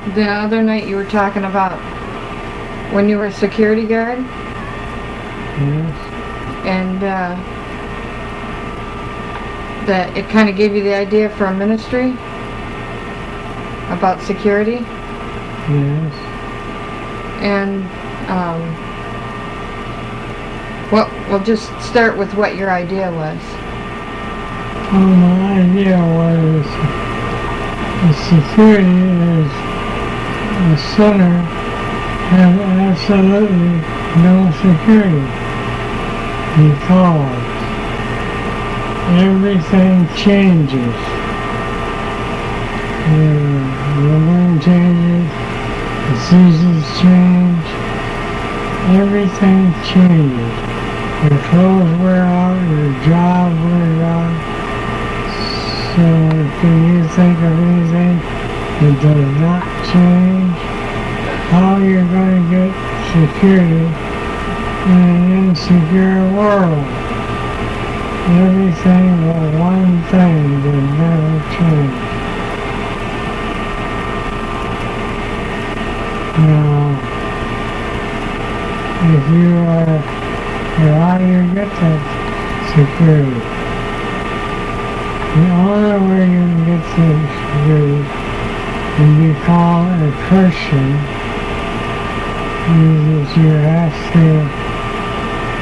The other night you were talking about when you were a security guard, Yes. and that it kind of gave you the idea for a ministry about security. Yes. And well, we'll just start with what your idea was. Well, my idea was the security is the center has absolutely no security because everything changes. The wind changes, the seasons change, everything changes. Your clothes wear out, your job wears out. So can you think of anything that does not change? How you're going to get security in an insecure world? Everything but one thing that never change. Now, if you are, how do you get that security? The only way you can get that security and be called a Christian is that you have to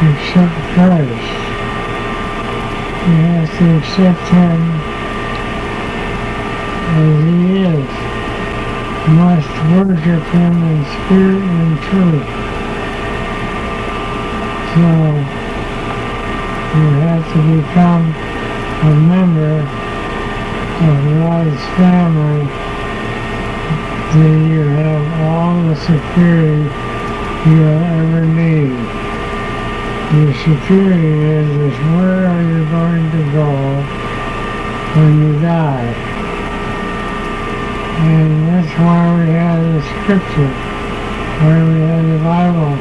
accept Christ. You have to accept Him as He is. You must worship Him in spirit and truth. So, you have to become a member of God's family, then you have all the security you'll ever need. Your security is where are you going to go when you die? And that's why we have the scripture, why we have the Bible.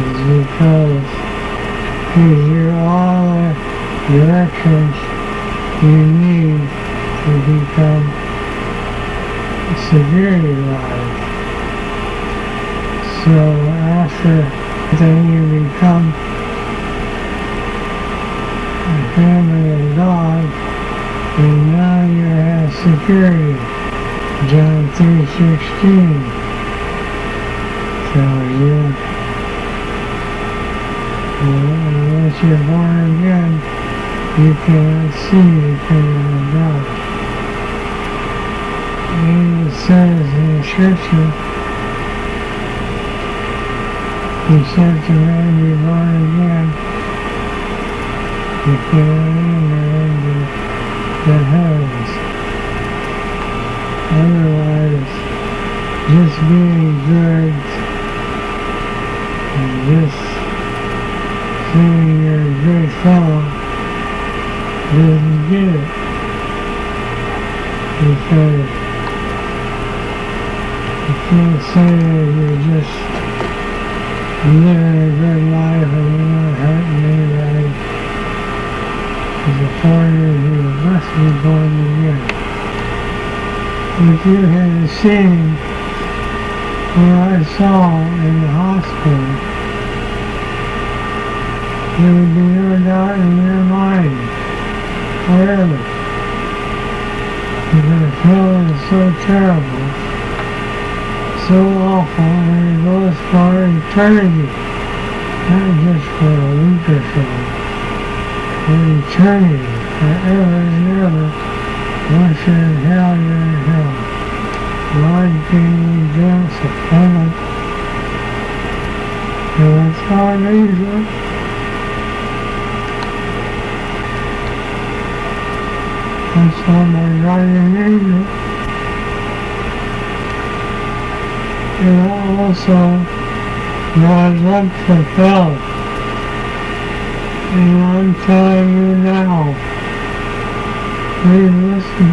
It's because gives you all the directions you need to become security wise. So after then you become a family of God, and now you have security. John 3:16 tells you. Unless you're born again, you cannot see the kingdom of God. And it says in the scripture, except a man be born again, you cannot enter into the heavens. Otherwise, just being good and just saying you're a good fellow doesn't get it. Because you can't say that you're just living a good life and you're not hurting anybody. As a foreigner, you must be born again. If you had seen what I saw in the hospital, there would be no doubt in your mind, forever. Because hell is so terrible, so awful, and it goes for eternity, not just for a week or so, for eternity, forever and ever. Once you're in hell, you're in hell. Lord gave me glimpse of heaven, and that's how it is. That's how my guardian angel. And also, God's unfulfilled. And I'm telling you now, please listen.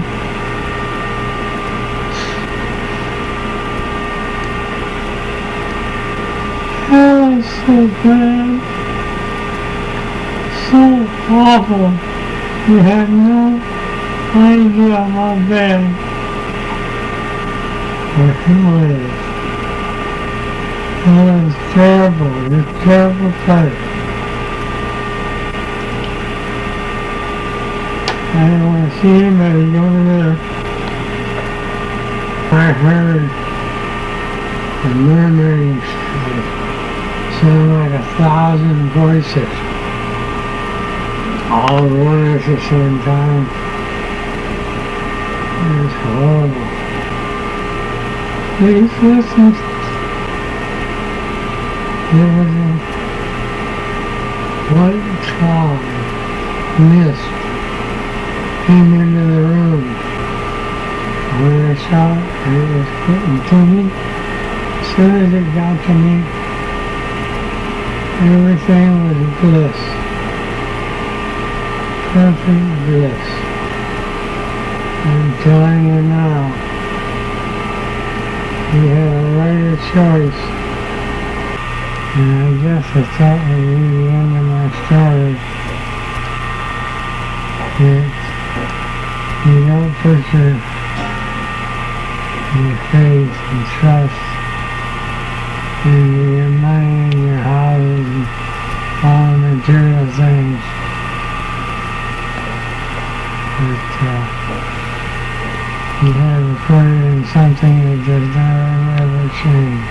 Hell is so bad, so awful. You have no idea how bad where he lives. That is terrible. It's a terrible place. I don't want to see anybody go there. I heard the murmurings sound like 1,000 voices, all going at the same time. It's horrible. Please listen. There was a white cloud, mist, came into the room. When I saw it, and it was getting to me, as soon as it got to me, everything was bliss. Perfect bliss. I'm telling you now, you had a right choice. And I guess that that would be the end of my story. That you don't put your faith and trust in your money and your houses and all the material things. But you have to put it in something that does not ever change.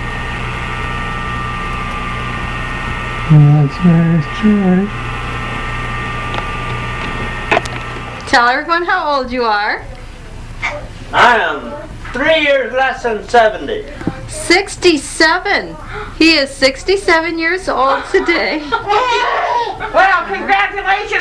And that's my story. Tell everyone how old you are. I am 3 years less than 70. 67. He is 67 years old today. Well, congratulations.